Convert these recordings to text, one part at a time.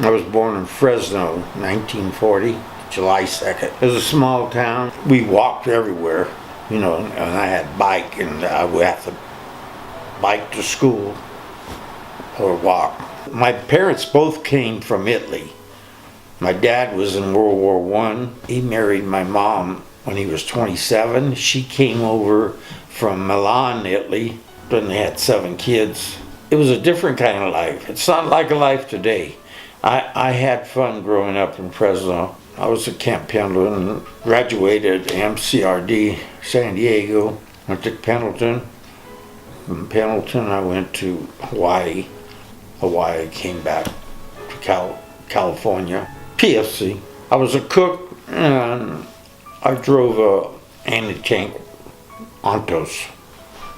I was born in Fresno, 1940, July 2nd. It was a small town. We walked everywhere, and I had a bike, and I would have to bike to school or walk. My parents both came from Italy. My dad was in World War I. He married my mom when he was 27. She came over from Milan, Italy. Then they had 7 kids. It was a different kind of life. It's not like a life today. I had fun growing up in Fresno. I was at Camp Pendleton, graduated MCRD San Diego, went to Pendleton. From Pendleton I went to Hawaii. I came back to California. PFC. I was a cook and I drove a anti-tank Ontos.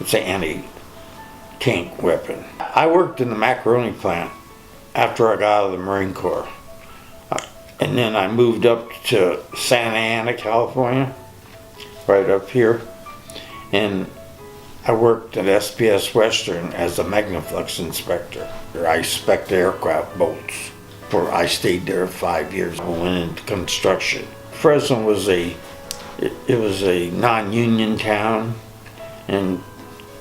It's an anti-tank weapon. I worked in the macaroni plant after I got out of the Marine Corps. And then I moved up to Santa Ana, California, right up here. And I worked at SPS Western as a Magnaflux inspector. I inspect aircraft bolts. I stayed there 5 years. I went into construction. Fresno was a non-union town, and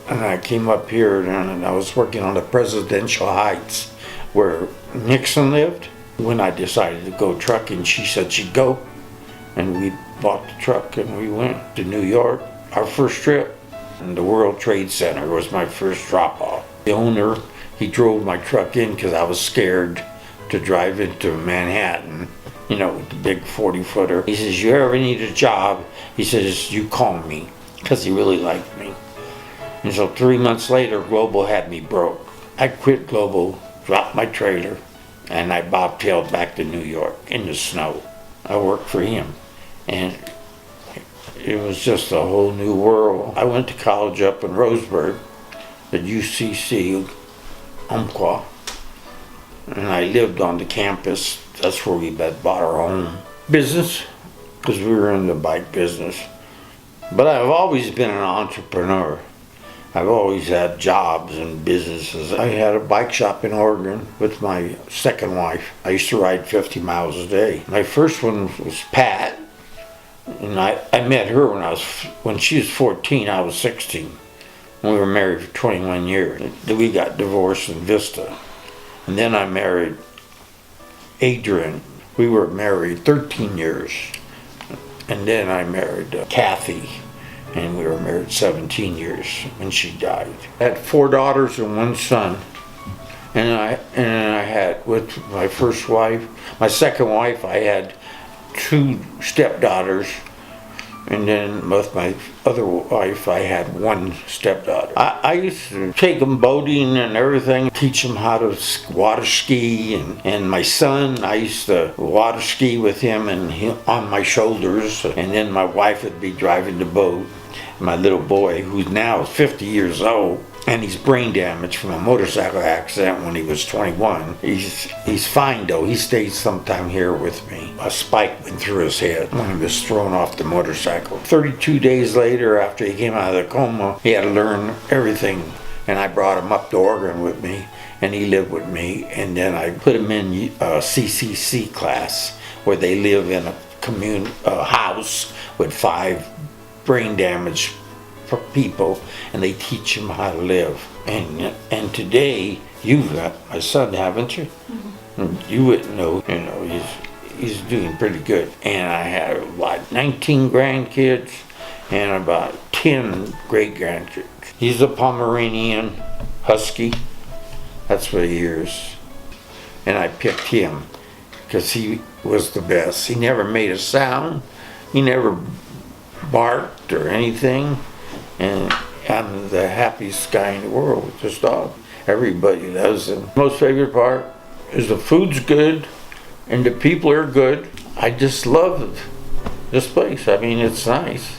I came up here and I was working on the Presidential Heights where Nixon lived. When I decided to go trucking, she said she'd go, and we bought the truck and we went to New York, our first trip. And the World Trade Center was my first drop-off. The owner, he drove my truck in because I was scared to drive into Manhattan, with the big 40-footer. He says, you ever need a job? He says, you call me, because he really liked me. And so 3 months later, Global had me broke. I quit Global, dropped my trailer, and I bobtailed back to New York in the snow. I worked for him, and it was just a whole new world. I went to college up in Roseburg at UCC, Umpqua, and I lived on the campus. That's where we bought our home. Business, because we were in the bike business. But I've always been an entrepreneur. I've always had jobs and businesses. I had a bike shop in Oregon with my second wife. I used to ride 50 miles a day. My first one was Pat, and I met her when she was 14, I was 16. And we were married for 21 years. We got divorced in Vista. And then I married Adrian. We were married 13 years. And then I married Kathy, and we were married 17 years when she died. I had 4 daughters and 1 son. And I had, with my first wife, my second wife, I had 2 stepdaughters. And then with my other wife, I had 1 stepdaughter. I used to take them boating and everything, teach them how to water ski. And my son, I used to water ski with him and on my shoulders. And then my wife would be driving the boat. My little boy, who's now 50 years old, and he's brain damaged from a motorcycle accident when he was 21. He's fine though. He stays sometime here with me. A spike went through his head when he was thrown off the motorcycle. 32 days later, after he came out of the coma, he had to learn everything. And I brought him up to Oregon with me, and he lived with me. And then I put him in a CCC class where they live in a house with 5 brain damaged people, and they teach them how to live. And today you've got my son, haven't you? Mm-hmm. You wouldn't know. He's doing pretty good. And I have 19 grandkids and about 10 great grandkids. He's a Pomeranian Husky. That's what he is. And I picked him because he was the best. He never made a sound. He never barked or anything, and I'm the happiest guy in the world with this dog. Everybody loves him. Most favorite part is the food's good and the people are good. I just love this place. I mean, it's nice.